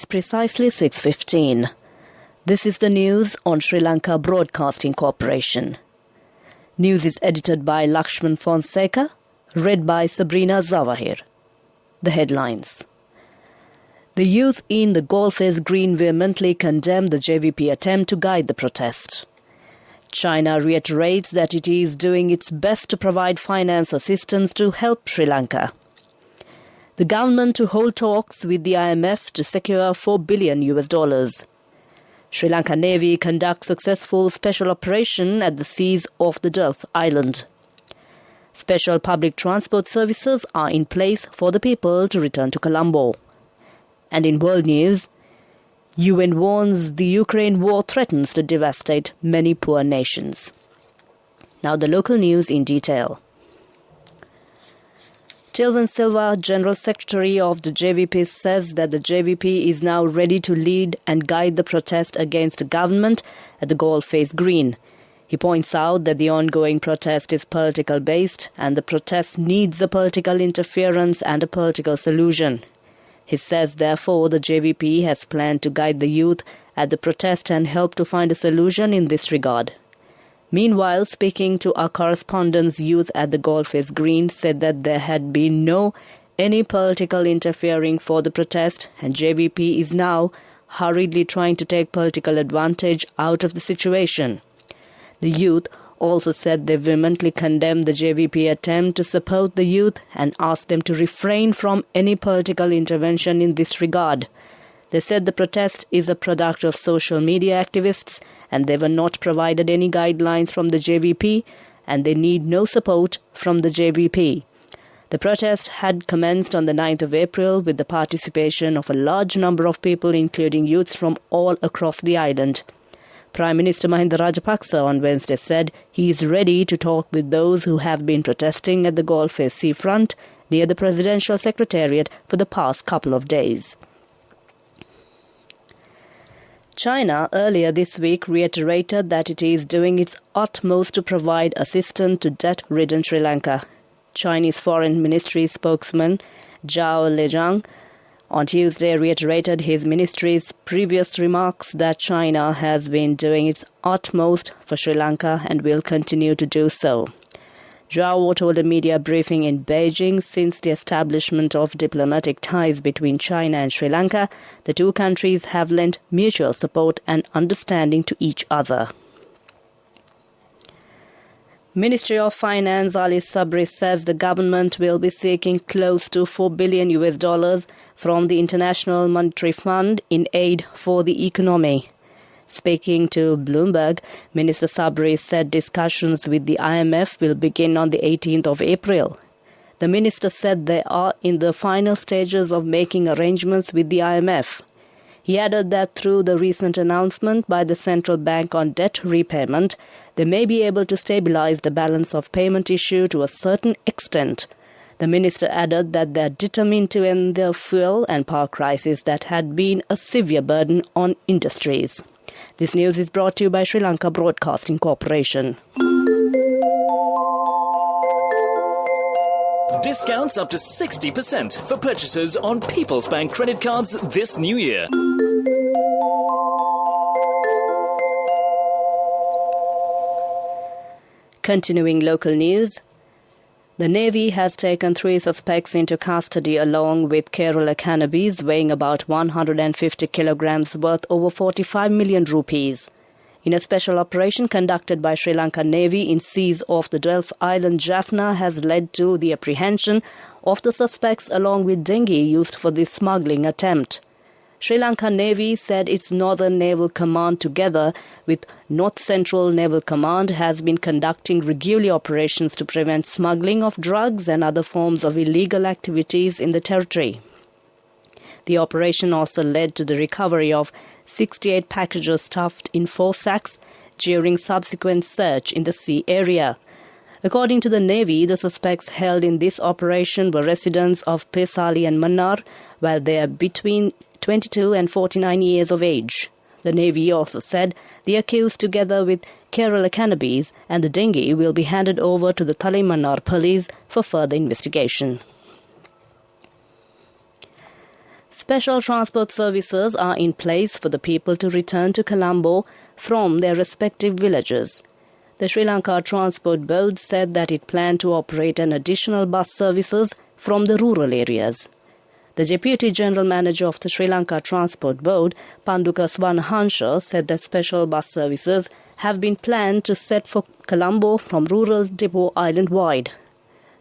precisely 6:15. This is the news on Sri Lanka Broadcasting Corporation. News is edited by Lakshman Fonseca, read by Sabrina Zawahir. The headlines. The youth in the Golfers Green vehemently condemned the JVP attempt to guide the protest. China reiterates that it is doing its best to provide finance assistance to help Sri Lanka. The government to hold talks with the IMF to secure $4 billion. Sri Lanka Navy conducts successful special operation at the seas off the Gulf Island. Special public transport services are in place for the people to return to Colombo. And in world news, UN warns the Ukraine war threatens to devastate many poor nations. Now the local news in detail. Tilvan Silva, General Secretary of the JVP, says that the JVP is now ready to lead and guide the protest against the government at the Golfers Green. He points out that the ongoing protest is political-based and the protest needs a political interference and a political solution. He says, therefore, the JVP has planned to guide the youth at the protest and help to find a solution in this regard. Meanwhile, speaking to our correspondents, youth at the Golfers Green said that there had been any political interfering for the protest, and JVP is now hurriedly trying to take political advantage out of the situation. The youth also said they vehemently condemned the JVP attempt to support the youth and asked them to refrain from any political intervention in this regard. They said the protest is a product of social media activists and they were not provided any guidelines from the JVP and they need no support from the JVP. The protest had commenced on the 9th of April with the participation of a large number of people including youths from all across the island. Prime Minister Mahinda Rajapaksa on Wednesday said he is ready to talk with those who have been protesting at the Golfers seafront near the Presidential Secretariat for the past couple of days. China earlier this week reiterated that it is doing its utmost to provide assistance to debt-ridden Sri Lanka. Chinese Foreign Ministry spokesman Zhao Lijiang on Tuesday reiterated his ministry's previous remarks that China has been doing its utmost for Sri Lanka and will continue to do so. Zhao told a media briefing in Beijing since the establishment of diplomatic ties between China and Sri Lanka, the two countries have lent mutual support and understanding to each other. Ministry of Finance Ali Sabri says the government will be seeking close to $4 billion from the International Monetary Fund in aid for the economy. Speaking to Bloomberg, Minister Sabri said discussions with the IMF will begin on the 18th of April. The minister said they are in the final stages of making arrangements with the IMF. He added that through the recent announcement by the central bank on debt repayment, they may be able to stabilize the balance of payment issue to a certain extent. The minister added that they are determined to end the fuel and power crisis that had been a severe burden on industries. This news is brought to you by Sri Lanka Broadcasting Corporation. Discounts up to 60% for purchases on People's Bank credit cards this new year. Continuing local news, the Navy has taken 3 suspects into custody along with Kerala cannabis weighing about 150 kilograms worth over 45 million rupees. In a special operation conducted by Sri Lanka Navy in seas off the Gulf Island, Jaffna has led to the apprehension of the suspects along with dinghy used for this smuggling attempt. Sri Lanka Navy said its Northern Naval Command together with North Central Naval Command has been conducting regular operations to prevent smuggling of drugs and other forms of illegal activities in the territory. The operation also led to the recovery of 68 packages stuffed in 4 sacks during subsequent search in the sea area. According to the Navy, the suspects held in this operation were residents of Pesali and Mannar, while they are between 22 and 49 years of age. The Navy also said the accused, together with Kerala cannabis and the dinghy, will be handed over to the Talaimannar police for further investigation. Special transport services are in place for the people to return to Colombo from their respective villages. The Sri Lanka Transport Board said that it planned to operate an additional bus services from the rural areas. The Deputy General Manager of the Sri Lanka Transport Board, Panduka Swanahansha, said that special bus services have been planned to set for Colombo from rural depot island-wide.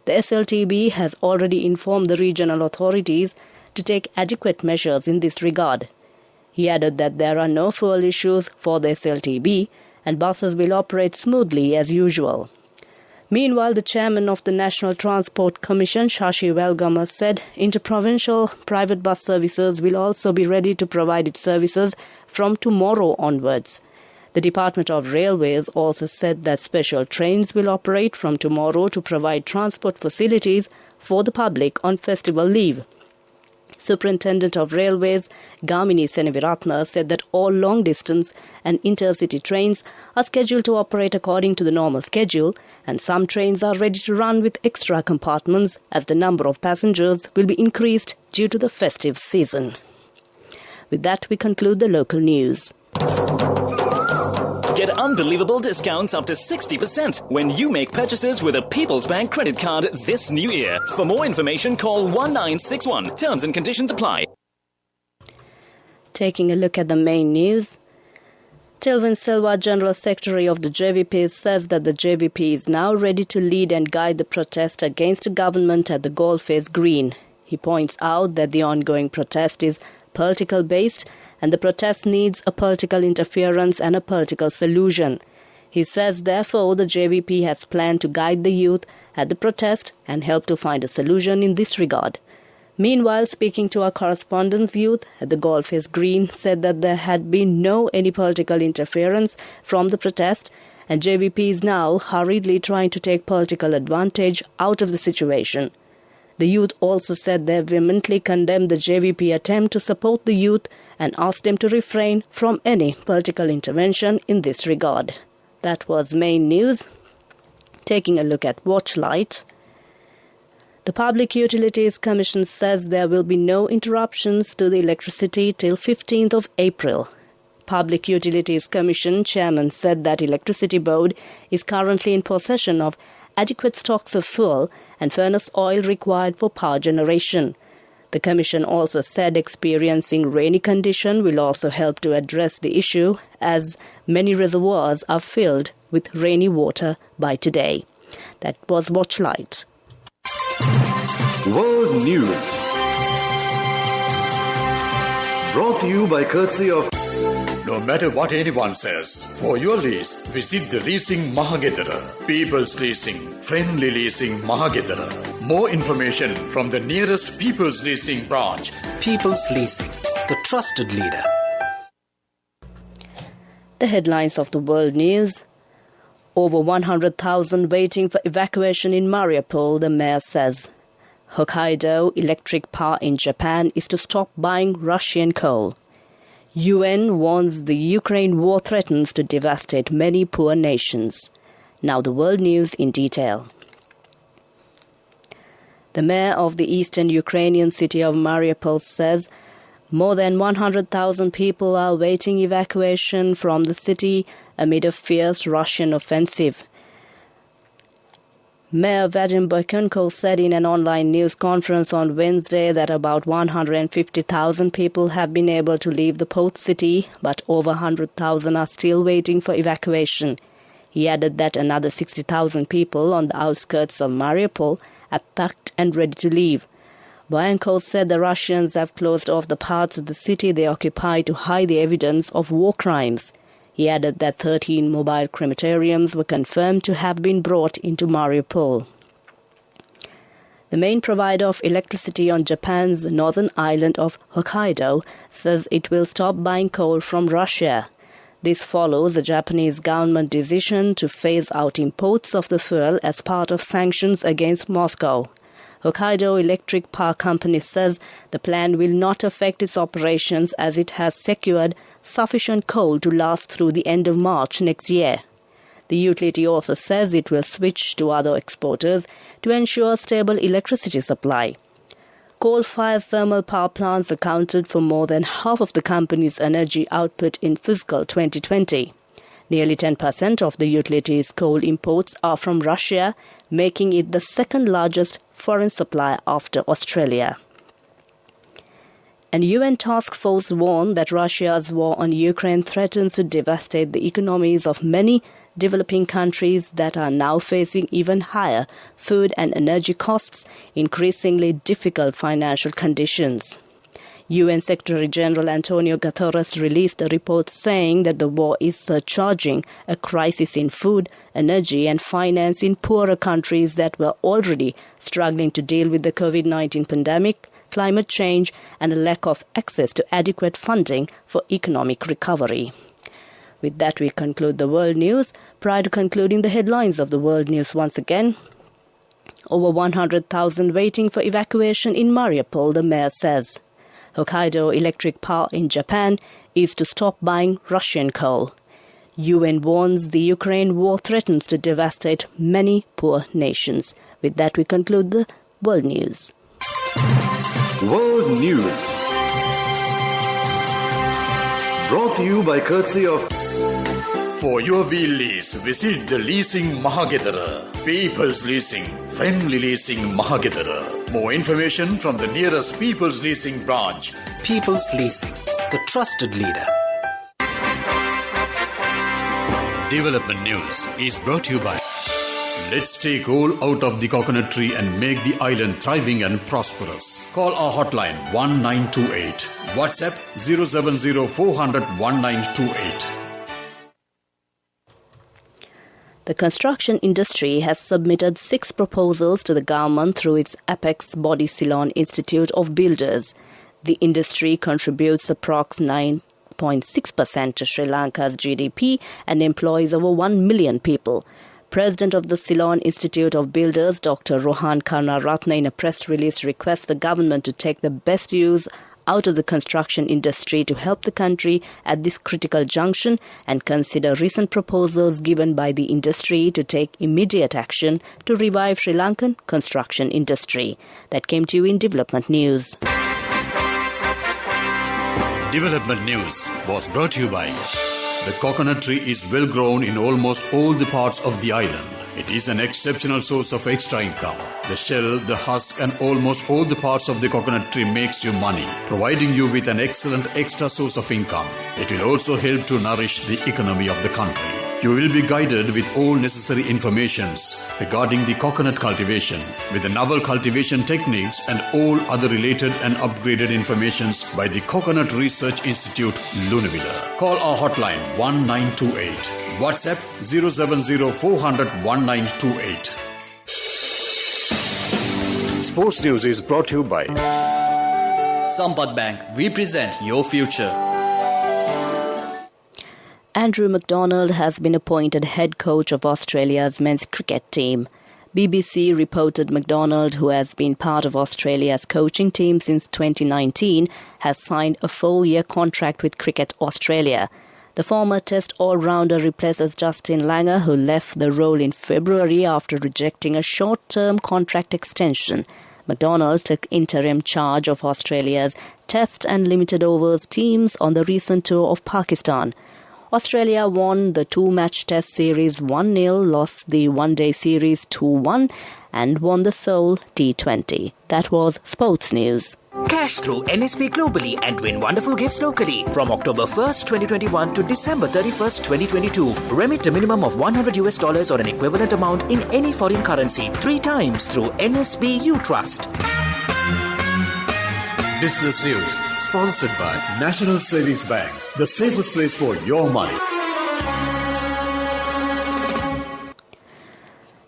The SLTB has already informed the regional authorities to take adequate measures in this regard. He added that there are no fuel issues for the SLTB and buses will operate smoothly as usual. Meanwhile, the chairman of the National Transport Commission, Shashi Velgama, said interprovincial private bus services will also be ready to provide its services from tomorrow onwards. The Department of Railways also said that special trains will operate from tomorrow to provide transport facilities for the public on festival leave. Superintendent of Railways, Gamini Seneviratna, said that all long-distance and intercity trains are scheduled to operate according to the normal schedule, and some trains are ready to run with extra compartments as the number of passengers will be increased due to the festive season. With that, we conclude the local news. Get unbelievable discounts up to 60% when you make purchases with a People's Bank credit card this new year. For more information, call 1961. Terms and conditions apply. Taking a look at the main news. Tilvin Silva, General Secretary of the JVP, says that the JVP is now ready to lead and guide the protest against the government at the Goldface Green. He points out that the ongoing protest is political-based and the protest needs a political interference and a political solution. He says, therefore, the JVP has planned to guide the youth at the protest and help to find a solution in this regard. Meanwhile, speaking to our correspondents, youth at the Goldface Green said that there had been no any political interference from the protest, and JVP is now hurriedly trying to take political advantage out of the situation. The youth also said they vehemently condemned the JVP attempt to support the youth and asked them to refrain from any political intervention in this regard. That was main news. Taking a look at Watchlight. The Public Utilities Commission says there will be no interruptions to the electricity till 15th of April. Public Utilities Commission Chairman said that Electricity Board is currently in possession of adequate stocks of fuel and furnace oil required for power generation. The Commission also said experiencing rainy condition will also help to address the issue as many reservoirs are filled with rainy water by today. That was Watchlight. World News. Brought to you by courtesy of... No matter what anyone says, for your lease, visit the Leasing Mahagedara. People's Leasing, Friendly Leasing Mahagedara. More information from the nearest People's Leasing branch. People's Leasing, the trusted leader. The headlines of the world news. Over 100,000 waiting for evacuation in Mariupol, the mayor says. Hokkaido Electric Power in Japan is to stop buying Russian coal. UN warns the Ukraine war threatens to devastate many poor nations. Now the world news in detail. The mayor of the eastern Ukrainian city of Mariupol says more than 100,000 people are awaiting evacuation from the city amid a fierce Russian offensive. Mayor Vadim Boychenko said in an online news conference on Wednesday that about 150,000 people have been able to leave the port city, but over 100,000 are still waiting for evacuation. He added that another 60,000 people on the outskirts of Mariupol are packed and ready to leave. Boychenko said the Russians have closed off the parts of the city they occupy to hide the evidence of war crimes. He added that 13 mobile crematoriums were confirmed to have been brought into Mariupol. The main provider of electricity on Japan's northern island of Hokkaido says it will stop buying coal from Russia. This follows the Japanese government decision to phase out imports of the fuel as part of sanctions against Moscow. Hokkaido Electric Power Company says the plan will not affect its operations as it has secured sufficient coal to last through the end of March next year. The utility also says it will switch to other exporters to ensure stable electricity supply. Coal-fired thermal power plants accounted for more than half of the company's energy output in fiscal 2020. Nearly 10% of the utility's coal imports are from Russia, making it the second largest foreign supplier after Australia. An UN task force warned that Russia's war on Ukraine threatens to devastate the economies of many developing countries that are now facing even higher food and energy costs, increasingly difficult financial conditions. UN Secretary-General Antonio Guterres released a report saying that the war is surcharging a crisis in food, energy and finance in poorer countries that were already struggling to deal with the COVID-19 pandemic, climate change and a lack of access to adequate funding for economic recovery. With that, we conclude the world news. Prior to concluding the headlines of the world news once again, over 100,000 waiting for evacuation in Mariupol, the mayor says. Hokkaido Electric Power in Japan is to stop buying Russian coal. UN warns the Ukraine war threatens to devastate many poor nations. With that, we conclude the world news. World News. Brought to you by courtesy of... For your wheel lease, visit the Leasing Mahagedara. People's Leasing, friendly leasing Mahagedara. More information from the nearest People's Leasing branch. People's Leasing, the trusted leader. Development News is brought to you by... Let's take coal out of the coconut tree and make the island thriving and prosperous. Call our hotline 1928. WhatsApp 070 400 1928. The construction industry has submitted 6 proposals to the government through its apex body Ceylon Institute of Builders. The industry contributes approximately 9.6% to Sri Lanka's GDP and employs over 1 million people. President of the Ceylon Institute of Builders, Dr. Rohan Karnaratne, in a press release requests the government to take the best use out of the construction industry to help the country at this critical junction and consider recent proposals given by the industry to take immediate action to revive Sri Lankan construction industry. That came to you in Development News. Development News was brought to you by... The coconut tree is well grown in almost all the parts of the island. It is an exceptional source of extra income. The shell, the husk and almost all the parts of the coconut tree makes you money, providing you with an excellent extra source of income. It will also help to nourish the economy of the country. You will be guided with all necessary informations regarding the coconut cultivation, with the novel cultivation techniques and all other related and upgraded informations by the Coconut Research Institute, Lunavilla. Call our hotline 1928. WhatsApp 070 400 1928. Sports News is brought to you by... Sampath Bank, we present your future. Andrew McDonald has been appointed head coach of Australia's men's cricket team. BBC reported McDonald, who has been part of Australia's coaching team since 2019, has signed a 4-year contract with Cricket Australia. The former Test all-rounder replaces Justin Langer, who left the role in February after rejecting a short-term contract extension. McDonald took interim charge of Australia's Test and limited overs teams on the recent tour of Pakistan. Australia won the 2-match Test series 1-0, lost the one-day series 2-1 and won the Seoul T20. That was Sports News. Cash through NSP globally and win wonderful gifts locally. From October 1st, 2021 to December 31st, 2022. Remit a minimum of $100 or an equivalent amount in any foreign currency 3 times through NSB U Trust. Business News, sponsored by National Savings Bank, the safest place for your money.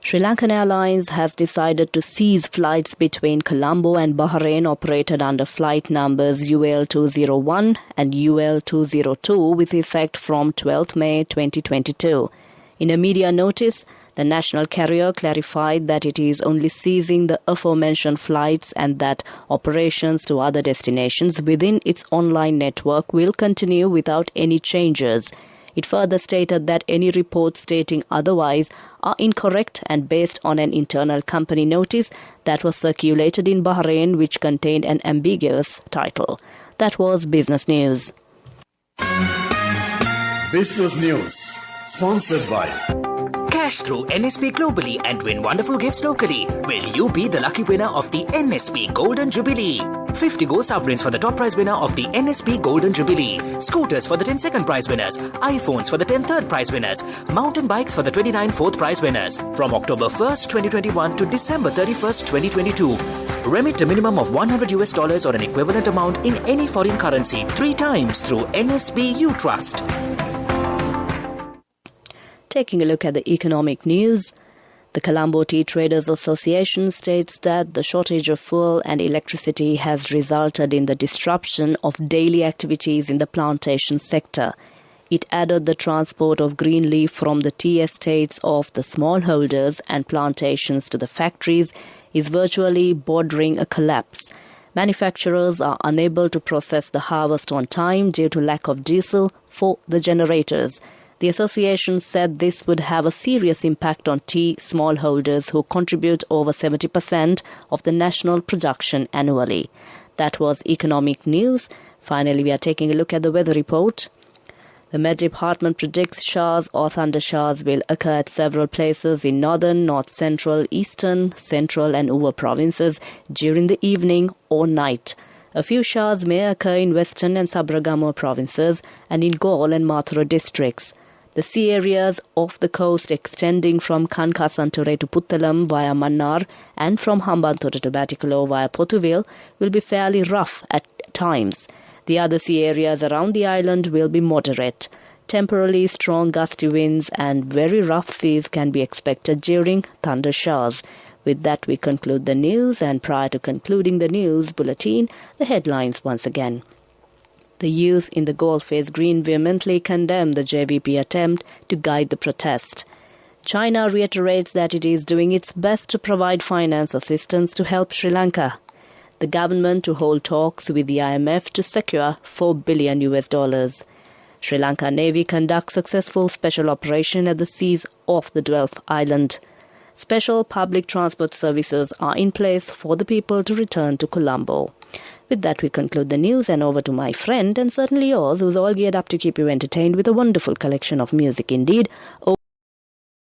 Sri Lankan Airlines has decided to cease flights between Colombo and Bahrain operated under flight numbers UL201 and UL202 with effect from 12th May 2022. In a media notice, the national carrier clarified that it is only ceasing the aforementioned flights and that operations to other destinations within its online network will continue without any changes. It further stated that any reports stating otherwise are incorrect and based on an internal company notice that was circulated in Bahrain, which contained an ambiguous title. That was Business News. Business News, sponsored by Cash through NSP globally and win wonderful gifts locally. Will you be the lucky winner of the NSP Golden Jubilee? 50 gold sovereigns for the top prize winner of the NSP Golden Jubilee. Scooters for the 10 second prize winners. iPhones for the 10 third prize winners. Mountain bikes for the 29 fourth prize winners. From October 1st, 2021 to December 31st, 2022. Remit a minimum of $100 or an equivalent amount in any foreign currency 3 times through NSP You Trust. Taking a look at the economic news, the Colombo Tea Traders Association states that the shortage of fuel and electricity has resulted in the disruption of daily activities in the plantation sector. It added the transport of green leaf from the tea estates of the smallholders and plantations to the factories is virtually bordering a collapse. Manufacturers are unable to process the harvest on time due to lack of diesel for the generators. The association said this would have a serious impact on tea smallholders who contribute over 70% of the national production annually. That was economic news. Finally, we are taking a look at the weather report. The Met Department predicts showers or thunder showers will occur at several places in northern, north central, eastern, central and Uva provinces during the evening or night. A few showers may occur in western and Sabragamo provinces and in Gaul and Mathura districts. The sea areas off the coast extending from Kankasanture to Puttalam via Mannar and from Hambantota to Batticaloa via Potuville will be fairly rough at times. The other sea areas around the island will be moderate. Temporarily strong gusty winds and very rough seas can be expected during thunder showers. With that, we conclude the news, and prior to concluding the news bulletin, the headlines once again. The youth in the Goldface Green vehemently condemned the JVP attempt to guide the protest. China reiterates that it is doing its best to provide finance assistance to help Sri Lanka. The government to hold talks with the IMF to secure $4 billion. Sri Lanka Navy conducts successful special operation at the seas off the 12th island. Special public transport services are in place for the people to return to Colombo. With that, we conclude the news, and over to my friend, and certainly yours, who's all geared up to keep you entertained with a wonderful collection of music indeed.